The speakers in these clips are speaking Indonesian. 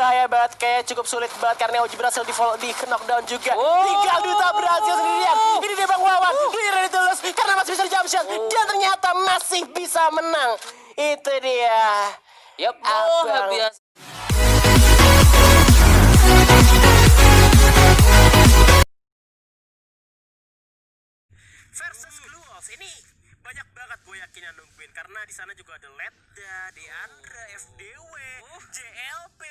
bahaya banget, kayak cukup sulit banget karena Oji berhasil di knockdown juga. Tinggal Duta Brazil sendirian. Ini dia Bang Wawan, clear dari tulus karena masih bisa di jump shot dan ternyata masih bisa menang. Itu dia. Yap, biasa. Versus Gluos ini banyak banget gue yakin yang nungguin karena di sana juga ada Ledda, Deandra, FDW, JLP,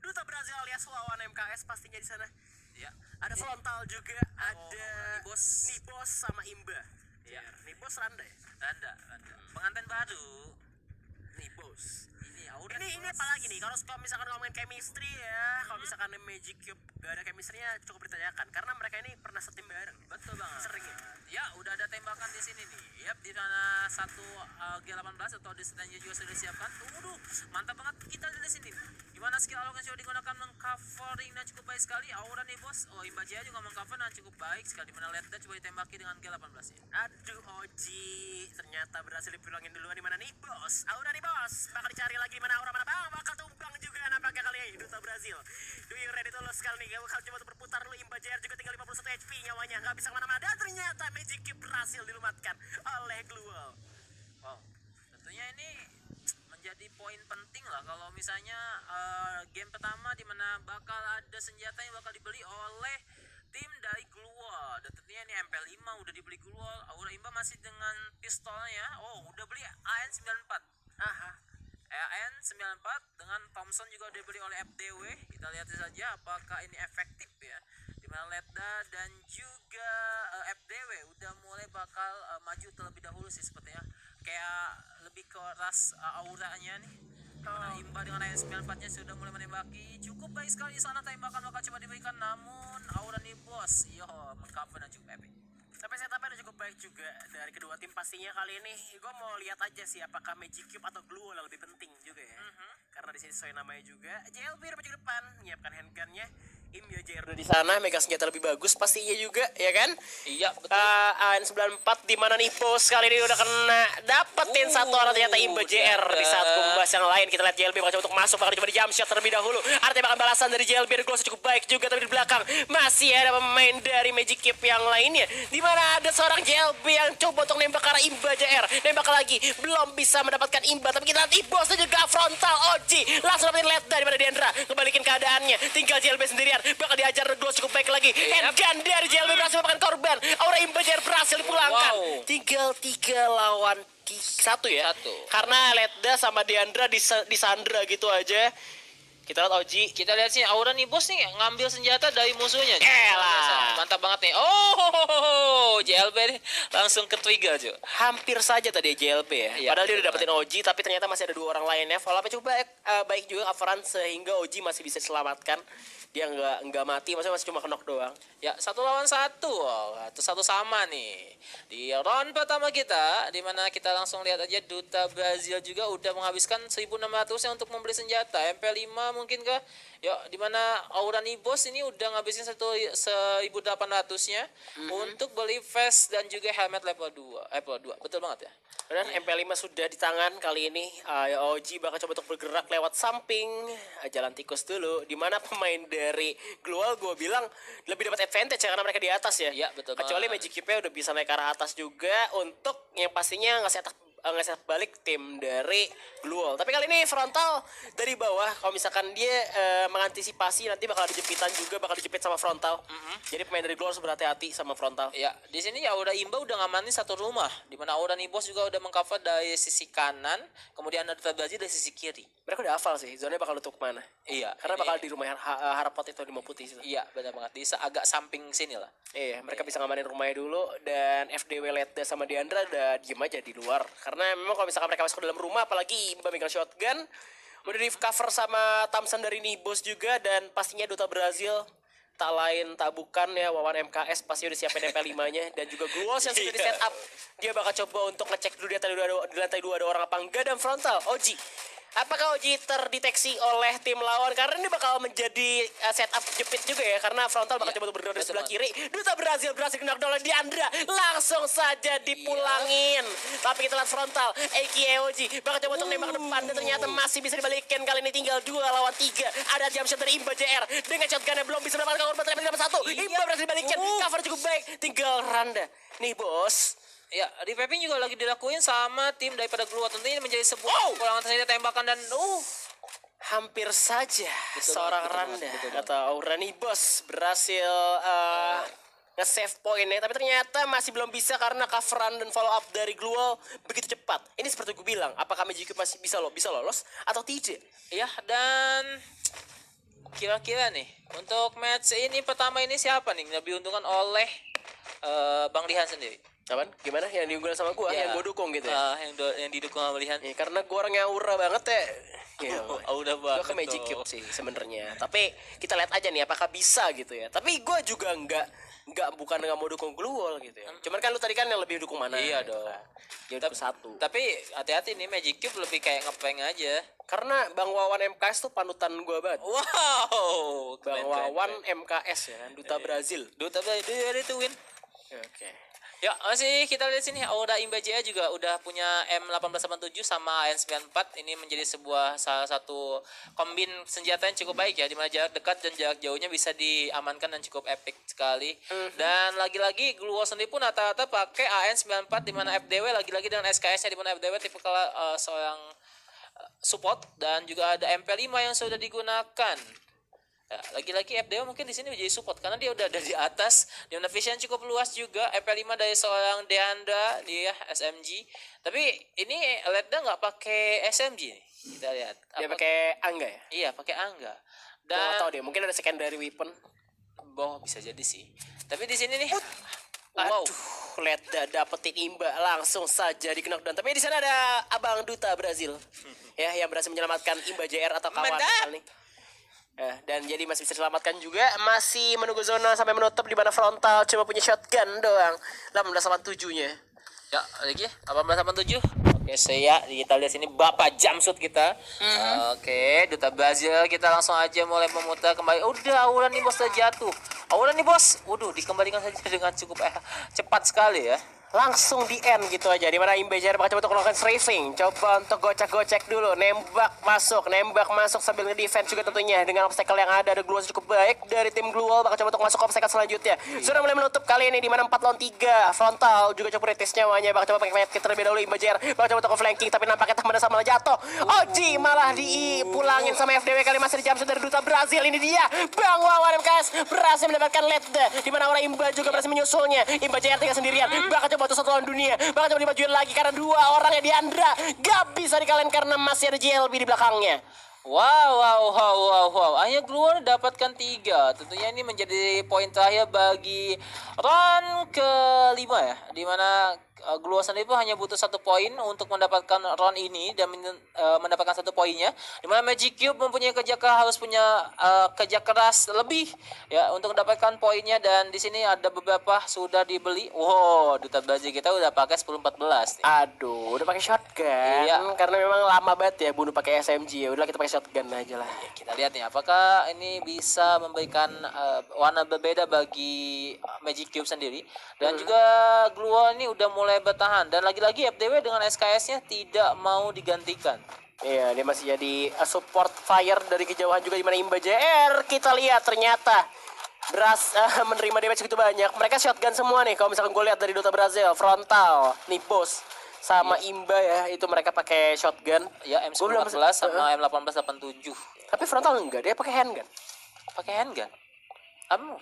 Duta Brazil alias lawan MKS pastinya di sana. Ya, ada Frontal juga, ada Nibos sama Imba. Ya, Nibos Randa ya? Randa. Pengantin baru. Nibos. Ini Ini apalagi nih, kalau misalkan ngomongin chemistry ya, kalau misalkan Magic Cube gak ada chemistry-nya cukup ditanyakan karena mereka ini pernah setim bareng. Betul banget. Sering ya? Ya, udah ada tembakan di sini nih. Yap, di sana satu G18 atau di setannya juga sudah disiapkan. Waduh, mantap banget kita di sini. Gimana skill alokasi yang digunakan mengcovering dan cukup baik sekali. Aura nih bos. Oh, Imba Jaya juga mengcover dan cukup baik sekali. Dimana Ledda coba ditembaki dengan G18 ya. Aduh Oji, ternyata berhasil dipulangin duluan. Di mana nih bos? Aura nih bos, bakal dicari lagi mana Aura mana bang? Bakal tumbang juga nampaknya kali ini Duta Brazil. Do you ready to lose kali nih? Bakal coba untuk berputar dulu. Imba Jaya juga tinggal 51 HP nyawanya, nggak bisa kemana-mana. Dan ternyata Magic Cube berhasil dilumatkan oleh Gluol. Wow, tentunya ini menjadi poin penting lah kalau misalnya game pertama di mana bakal ada senjata yang bakal dibeli oleh tim dari Gluol. Dan tentunya ini MP5 udah dibeli Gluol. Aura Imba masih dengan pistolnya. Oh, udah beli AN94. Aha. AN94 dengan Thompson juga dibeli oleh FDW. Kita lihat saja apakah ini efektif ya. Dimana Ledda dan juga FDW udah mulai bakal maju terlebih dahulu sih sepertinya. Kayak lebih ke ras auranya nih. Dimana Imba dengan AN94 nya sudah mulai menembaki. Cukup baik sekali sana tembakan bakal coba diberikan, namun Aura nih bos mengcover dan cukup epic. Sampai setupnya udah cukup baik juga dari kedua tim pastinya kali ini. Gue mau lihat aja sih apakah Magic Cube atau Gluol lebih penting juga ya. Karena di sini sesuai namanya juga. JLB udah maju ke depan, menyiapkan handgunnya. Imba JR udah di sana, mega senjata lebih bagus pastinya juga, ya kan? Iya, betul. AN94 di mana nih pos kali ini udah kena dapetin satu orang ternyata Imba JR di saat kumbas yang lain. Kita lihat JLB bakal coba untuk masuk, bakal coba di jump shot terlebih dahulu. Ada tembakan balasan dari JLB, dari Gluol cukup baik juga, tapi di belakang masih ada pemain dari Magic Cube yang lainnya. Di mana ada seorang JLB yang coba untuk nembak ke arah Imba JR, nembak lagi, belum bisa mendapatkan Imba, tapi kita lihat Ibos dan juga Frontal Oji langsung dapetin Ledda di mana Deandra kebalikin keadaannya, tinggal JLB sendirian, bakal diajar Gluol cukup baik lagi. Handgun dari JLB berhasil memakan korban, Aura Imba JR berhasil dipulangkan. Tinggal 3 lawan 1 ya. Karena Ledda sama Deandra disandra gitu aja. Kita lihat Oji. Kita lihat sih Aura nih bos nih ngambil senjata dari musuhnya. Elah. Mantap banget nih. Oh, JLB nih langsung ke trigger cuy. Hampir saja tadi JLP ya. Iya, Padahal dia betul udah dapetin Oji, tapi ternyata masih ada 2 orang lainnya. Follow-up cukup baik juga coveran sehingga Oji masih bisa diselamatkan. Dia nggak mati, maksudnya masih cuma knock doang. Ya, 1 lawan 1. Oh, itu 1 sama nih. Di round pertama kita, di mana kita langsung lihat aja Duta Brazil juga udah menghabiskan 1.600 untuk membeli senjata. MP5 mungkin kah? Ya, di mana Aura Nibos ini udah ngabisin 1.800-nya untuk beli vest dan juga helmet level 2. Level 2. Betul banget ya. Dan MP5 sudah di tangan kali ini. Oji bakal coba untuk bergerak lewat samping, jalan tikus dulu. Dimana pemain dari Gluol gue bilang lebih dapat advantage ya, karena mereka di atas ya. Iya, betul. Kecuali Magic Cube udah bisa naik ke arah atas juga untuk yang pastinya ngasih balik tim dari Gluol. Tapi kali ini Frontal dari bawah, kalau misalkan dia mengantisipasi nanti bakal dijepitan juga, bakal dijepit sama Frontal. Jadi pemain dari Gluol harus berhati-hati sama Frontal. Ya, di sini ya udah Imba udah ngamanin satu rumah, di mana Aura Nibos juga udah mengcover dari sisi kanan, kemudian ada Duta Brazil dari sisi kiri. Mereka udah hafal sih, zonanya bakal tutup kemana. Iya, Karena bakal di rumah Harapot itu di Putih situ. Iya, benar banget. Di agak samping sini lah. Iya, mereka bisa ngamanin rumahnya dulu, dan FDW Ledda sama Deandra udah diem aja di luar. Karena memang kalau misalkan mereka masuk ke dalam rumah, apalagi Imba megang shotgun, udah di cover sama Thompson dari Nibos juga, dan pastinya Duta Brazil tak lain tak bukan ya Wawan MKS pasti udah siapin MP5-nya, dan juga Gluol yang sudah di setup. Dia bakal coba untuk ngecek dulu di lantai 2 ada orang apa enggak, dan Frontal Oji Apakah Oji terdeteksi oleh tim lawan? Karena ini bakal menjadi setup jepit juga ya. Karena frontal bakal coba berdiri di sebelah kiri. Duta berhasil kena oleh Diandra. Langsung saja dipulangin. Tapi kita lihat frontal. Eki Oji bakal coba untuk nembak ke depan. Dan ternyata masih bisa dibalikin. Kali ini tinggal 2 lawan 3. Ada jump shot dari Imba JR. Dengan shotgunnya belum bisa mendapatkan korban. Tapi dapat 1. Imba berhasil dibalikin. Cover cukup baik. Tinggal Randa. Nih bos. Ya, reviving juga lagi dilakuin sama tim daripada Glua. Tentunya ini menjadi sebuah pulangan tersendiri tembakan dan hampir saja seorang Randa atau Rani Bos berhasil nge-save poinnya, tapi ternyata masih belum bisa karena cover run dan follow up dari Glua begitu cepat. Ini seperti gue bilang, apakah Magic Cube masih bisa lolos atau tidak? ya, dan kira-kira nih untuk match ini pertama ini siapa nih yang lebih diuntungkan oleh Bang Lihan sendiri? Apaan? Gimana? Yang diunggulkan sama gua, yang gua dukung gitu ya? Yang didukung sama Lihan. Ya, karena gua orangnya aura banget ya. Ya, Aura banget. Gua ke Magic Cube sih sebenarnya. Tapi kita lihat aja nih apakah bisa gitu ya. Tapi gua juga bukan nggak mau dukung Gluwol gitu ya. Cuman kan lu tadi kan yang lebih dukung mana? Iya gitu dong. kan. Jadi dukung satu. Tapi hati-hati nih Magic Cube lebih kayak ngeprank aja. Karena Bang Wawan MKS tuh panutan gua banget. Wow. Bang Wawan MKS ya kan, duta Brazil. Duta Brazil itu win. Oke. Ya, masih kita lihat sini Aura Imba Jaya juga udah punya M1887 sama AN94. Ini menjadi salah satu kombin senjata yang cukup baik ya, di mana jarak dekat dan jarak jauhnya bisa diamankan dan cukup epic sekali. Dan lagi-lagi Gluo sendiri pun rata-rata pakai AN94 di mana FDW lagi-lagi dengan SKS-nya di mana FDW tipe seorang support dan juga ada MP5 yang sudah digunakan. Ya, lagi-lagi FDW mungkin di sini menjadi support karena dia udah ada di atas, di mana vision cukup luas juga. EP5 dari seorang Deandra dia SMG. Tapi ini Ledda nggak pakai SMG nih. Kita lihat. Dia pakai Angga ya? Iya, pakai Angga. Dan Dan tahu deh, mungkin ada secondary weapon. bisa jadi sih. Tapi di sini nih Aduh, Ledda dapetin Imba langsung saja di knockdown. Tapi di sana ada Abang Duta Brazil. Ya, yang berhasil menyelamatkan Imba JR atau kawan kali ini. Dan jadi masih bisa diselamatkan juga. Masih menunggu zona sampai menutup di mana frontal cuma punya shotgun doang. 1887-nya. ya lagi 1887. Oke, kita lihat sini Bapak Jamsut kita. Oke, Duta Brazil kita langsung aja mulai memutar kembali. Udah Aura nih bos terjatuh. Aura nih bos. Waduh, dikembalikan saja dengan cukup cepat sekali ya. Langsung di end gitu aja. Di mana Imba JR bakal coba untuk melakukan strafing. Coba untuk gocek-gocek dulu. Nembak masuk sambil nge-defense juga tentunya. Dengan obstacle yang ada Glua cukup baik dari tim Gluwol bakal coba untuk masuk ke obstacle selanjutnya. Sudah mulai menutup kali ini di mana 4 lawan 3. Frontal juga coba kritis nyawanya. Bakal coba pakai medkit terlebih dahulu. Imba JR bakal coba untuk flanking tapi nampaknya tak mendasar malah jatuh. Oji malah dipulangin sama FDW kali masih di jumpsuit dari Duta Brazil. Ini dia Bang Wawan MKS berhasil mendapatkan Ledda. Di mana orang Imba juga berhasil menyusulnya. Imba JR tinggal sendirian. Bakal coba untuk satu lawan dunia. Bakal coba dimajuin lagi karena 2 orangnya Diandra gak bisa dikalahin karena masih ada JLB di belakangnya. Wow. Akhirnya Glua dapatkan 3. Tentunya ini menjadi poin terakhir bagi round kelima ya. Dimana Glua sendiri pun hanya butuh 1 poin untuk mendapatkan round ini dan mendapatkan 1 poinnya. Dimana Magic Cube mempunyai harus punya kerja keras lebih ya untuk mendapatkan poinnya, dan di sini ada beberapa sudah dibeli. Wow, Duta Brazil kita udah pakai 10-14 nih. Aduh, udah pakai shotgun. Iya. Karena memang lama banget ya bunuh pakai SMG. Ya udah kita pakai shotgun aja lah. Ya, kita lihat nih apakah ini bisa memberikan warna berbeda bagi Magic Cube sendiri. Dan juga Glua ini udah mulai bertahan, dan lagi-lagi FDW dengan SKS-nya tidak mau digantikan. Iya, dia masih jadi support fire dari kejauhan juga di mana Imba JR. Kita lihat ternyata menerima damage begitu banyak. Mereka shotgun semua nih. Kalau misalkan gue lihat dari Duta Brazil, frontal, nih bos sama Imba ya, itu mereka pakai shotgun. Ya, M19 sama M1887. Tapi frontal enggak, dia pakai handgun. Pakai handgun. Kamu?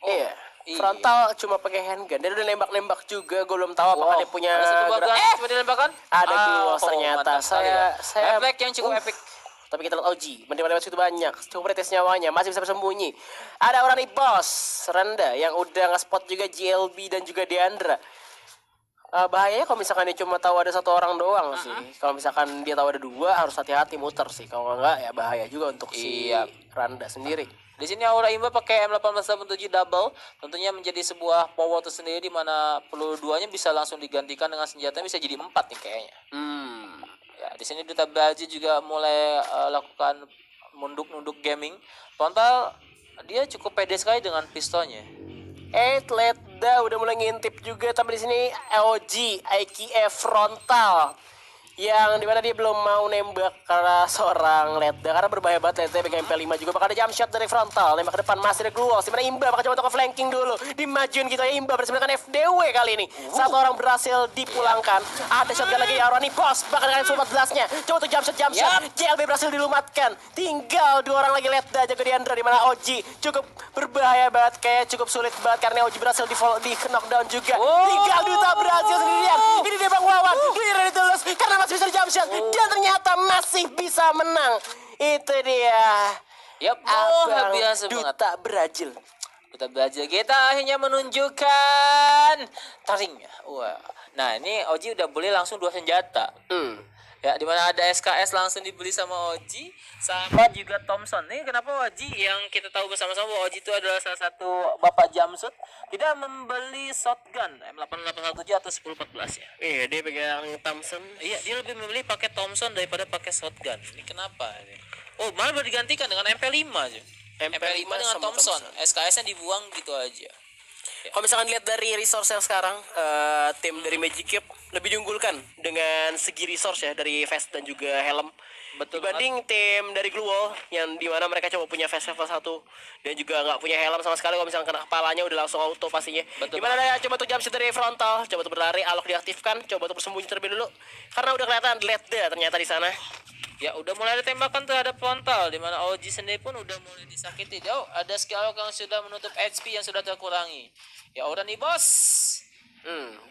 Iya. Frontal cuma pakai handgun. Dia udah nembak-nembak juga. Gue belum tahu apakah dia punya. Ada satu bagan coba ditembakkan. Ada Glua ternyata. Saya epic yang cukup epic. Tapi kita lihat Oji menerima damage itu banyak. Cukup kritis nyawanya, masih bisa bersembunyi. Ada orang nih bos Randa yang udah nge-spot juga GLB dan juga Deandra. Bahayanya kalau misalkan dia cuma tahu ada 1 orang doang sih. Kalau misalkan dia tahu ada 2 harus hati-hati muter sih. Kalau enggak ya bahaya juga untuk si Randa sendiri. Di sini Aura Imba pakai M1887 double, tentunya menjadi sebuah power tersendiri di mana peluru 2-nya bisa langsung digantikan dengan senjata bisa jadi 4 nih kayaknya. Ya, di sini Duta Brazil juga mulai lakukan nunduk gaming. Frontal dia cukup pede sekali dengan pistolnya. Ledda udah mulai ngintip juga, tapi di sini LG IKF Frontal yang dimana dia belum mau nembak karena seorang Ledda, karena berbahaya banget Ledda pegang MP5 juga. Bakal ada jump shot dari Frontal, nembak ke depan masih ada Gluos, dimana Imba bakal coba untuk flanking dulu, dimajuin gitu ya. Imba berhasil menggunakan FDW kali ini, satu orang berhasil dipulangkan. Ada shotgun lagi ya Roni Bos, bakal dengan 14-nya coba untuk jump shot. JLB berhasil dilumatkan, tinggal 2 orang lagi Ledda jaga Diandra, dimana OG cukup berbahaya banget, kayak cukup sulit banget karena OG berhasil di knockdown juga. Tinggal Duta Brazil sendirian, ini dia Bang Wawan, clear dari tulus karena masih bisa di jump shot dan ternyata masih bisa menang. Itu dia. Luar biasa banget. Duta Brazil. Duta Brazil kita akhirnya menunjukkan taringnya. Wah. Nah, ini OG udah beli langsung 2 senjata. Ya, dimana ada SKS langsung dibeli sama OG, sama juga Thompson. Ini kenapa OG yang kita tahu bersama-sama bahwa OG itu adalah salah satu bapak jumpsuit tidak membeli shotgun M8817 atau 1014 ya. Iya, dia pegang Thompson. Iya, dia lebih memilih pakai Thompson daripada pakai shotgun. Ini kenapa ini? Oh, malah baru digantikan dengan MP5 aja. MP5 dengan Thompson. SKS-nya dibuang gitu aja. Kalau misalkan lihat dari resource yang sekarang, tim dari Magic Cube lebih diunggulkan dengan segi resource ya, dari vest dan juga helm. Betul dibanding tim dari Glue yang dimana mereka coba punya vest level 1 dan juga nggak punya helm sama sekali. Kalau misalkan kena kepalanya udah langsung auto pastinya. Dimana ada coba tuh jump shot dari frontal, coba tuh berlari, alok diaktifkan, coba tuh bersembunyi terlebih dulu karena udah kelihatan Ledda ternyata di sana. Ya udah mulai ada tembakan terhadap frontal, dimana OG sendiri pun udah mulai disakiti. Oh, ada skill yang sudah menutup HP yang sudah terkurangi. Ya udah nih bos.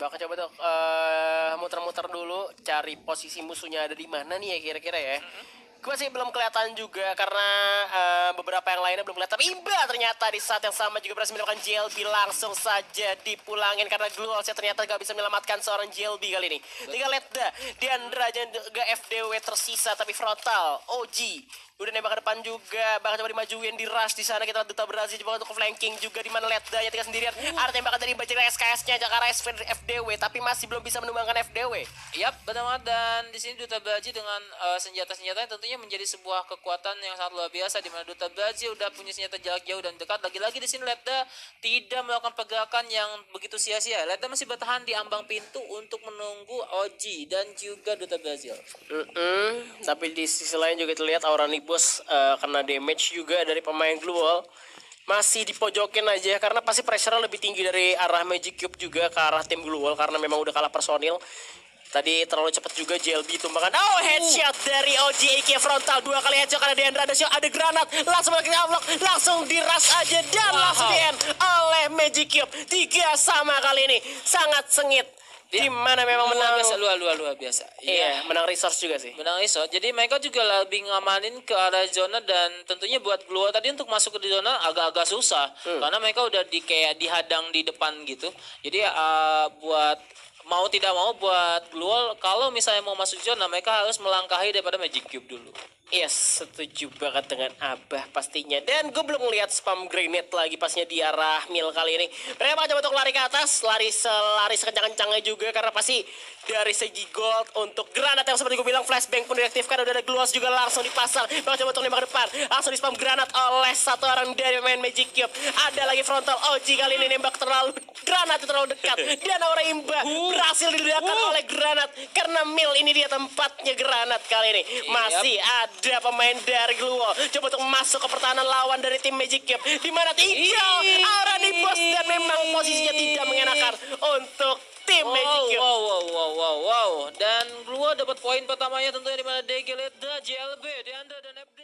Bakal coba tuh muter-muter dulu cari posisi musuhnya ada di mana nih ya kira-kira ya. Gue sih belum kelihatan juga karena beberapa yang lainnya belum kelihatan. Tapi Imba ternyata di saat yang sama juga berhasil melakukan JLB, langsung saja dipulangin karena Gluosnya ternyata gak bisa menyelamatkan seorang JLB kali ini. Tinggal Ledda, Diandra dan juga FDW tersisa, tapi frontal OG udah nembak ke depan juga, bakal coba dimajuin di rush di sana. Kita lihat Duta Brazil coba untuk flanking juga, di mana Ledda ya tinggal sendirian. Ada tembakan dari Bajir SKS-nya Jakarta FDW, tapi masih belum bisa menumbangkan FDW. Yap, benar banget. Dan di sini Duta Brazil dengan senjata-senjatanya tentunya menjadi sebuah kekuatan yang sangat luar biasa, di mana Duta Brazil udah punya senjata jarak jauh dan dekat. Lagi-lagi di sini Ledda tidak melakukan pergerakan yang begitu sia-sia. Ledda masih bertahan di ambang pintu untuk menunggu OG dan juga Duta Brazil. Tapi di sisi lain juga terlihat Aura Nibos kena damage juga dari pemain Glue. Masih dipojokin aja karena pasti pressure lebih tinggi dari arah Magic Cube juga ke arah tim Glue karena memang udah kalah personil. Tadi terlalu cepat juga JLB tumbangkan. Oh, headshot dari OG AK frontal, 2 kali headshot karena Diandra ada shot, ada granat, langsung balik unlock, langsung di rush aja dan langsung di end oleh Magic Cube. 3 sama kali ini, sangat sengit. Di mana memang menang luar biasa. Iya, menang resource juga sih. Menang resource. Jadi mereka juga lebih ngamanin ke arah zona, dan tentunya buat Glue tadi untuk masuk ke zona agak-agak susah karena mereka udah kayak dihadang di depan gitu. Jadi buat mau tidak mau buat Glue kalau misalnya mau masuk zona mereka harus melangkahi daripada Magic Cube dulu. Yes, setuju banget dengan Abah pastinya. Dan gue belum lihat spam grenade lagi pasnya di arah mil kali ini. Mereka bakal coba untuk lari ke atas, lari sekencang-kencangnya juga karena pasti dari segi gold untuk granat yang seperti gue bilang flashbang pun diaktifkan, udah ada Gluos juga langsung dipasang. Bakal coba untuk nembak ke depan, langsung di spam granat oleh satu orang dari main Magic Cube. Ada lagi frontal OG kali ini nembak granat terlalu dekat. Dan Aura Imba berhasil diledakkan oleh granat karena mil ini dia tempatnya granat kali ini. Masih ada pemain dari Glue coba untuk masuk ke pertahanan lawan dari tim Magic Cube, di mana tinggal Aura Nibos dan memang posisinya tidak mengenakan untuk tim Magic Cube. Wow. Dan Glue dapat poin pertamanya tentunya, di mana DG Ledda, JLB, Diandra dan FD